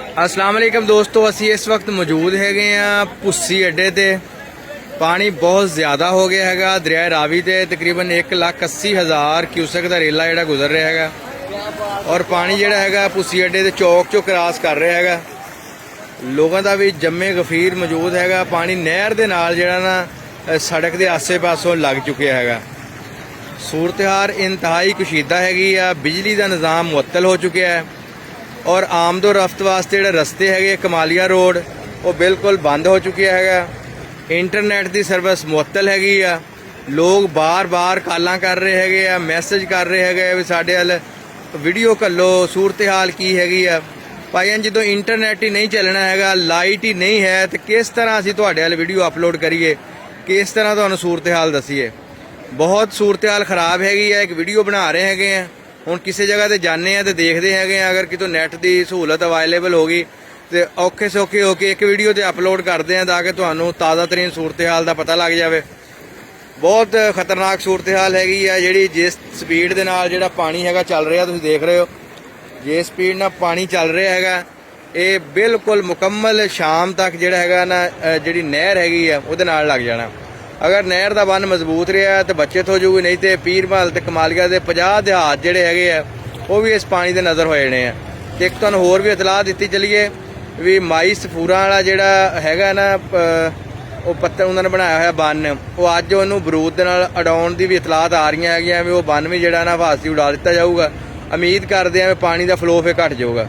अस्सलाम वालेकुम दोस्तों, असी इस वक्त मौजूद हैगे आ भुस्सी अड्डे ते। पानी बहुत ज़्यादा हो गया हैगा। दरिया रावी ते तकरीबन 1,80,000 क्यूसेक का रेला जिहड़ा गुजर रहा हैगा और पानी जिहड़ा हैगा भुस्सी अड्डे ते चौक चो क्रॉस कर रहा हैगा। लोगों का भी जम्मे गफीर मौजूद हैगा। पानी नहर दे नाल जिहड़ा ना सड़क के आसे पासों लग चुकिया हैगा। सूरत हाल इंतहाई कुशीदा हैगी आ। बिजली का निज़ाम मुअत्तल हो चुका है और आमदो रफ्त वास्ते जिहड़े रस्ते हैगे कमालिया रोड वो बिल्कुल बंद हो चुके हैगा। इंटरनेट की सर्विस मुअत्तल हैगी आ। लोग बार बार कालां कर रहे हैगे आ, मैसेज कर रहे हैगे भी साडे हल वीडियो घल्लो, सूरत हाल की हैगी आ। भाईजान जो इंटरनेट ही नहीं चलना हैगा, लाइट ही नहीं है तो किस तरह असीं तुहाडे हल वीडियो अपलोड करिए, किस तरह तुहानूं सूरत हाल दसीए। बहुत सूरत हाल खराब हैगी है। एक वीडियो बना रहे हैगे आ, ਹੁਣ ਕਿਸੇ जगह ਤੇ जाने हैं तो देखते हैं अगर कितों नैट की सहूलत अवेलेबल होगी तो औखे सौखे होके एक वीडियो तो अपलोड करते हैं ताकि तुहानूं ताज़ा तरीन सूरत हाल का पता लग जाए। बहुत खतरनाक सूरत हाल हैगी है जिहड़ी जिस स्पीड के नाल जिहड़ा पानी हैगा चल रहा, तुसीं देख रहे हो जिस स्पीड नाल पानी चल रहा हैगा ये बिल्कुल मुकम्मल शाम तक जिहड़ा हैगा ना जिहड़ी नहर हैगी है उहदे नाल लग जाना। अगर नहर का बन मजबूत रहा तो बचत हो जाऊगी, नहीं तो पीर महल तो कमालिया के 50 देहात जोड़े है वो भी इस पानी के नज़र हो जाने हैं। तो एक तुहानूं होर भी इतलाह दी चलीए भी माई सफूरा वाला जिहड़ा हैगा ना वो पत्थर उन्होंने बनाया हुआ बन वो अज उन्होंने बरूद के नाल उड़ाउण की भी इतलाहत आ रही है भी वो बन भी जिहड़ा ना हादसी उड़ा दिता जाऊगा। उम्मीद करते हैं भी पानी का फ्लो फिर घट जाऊगा।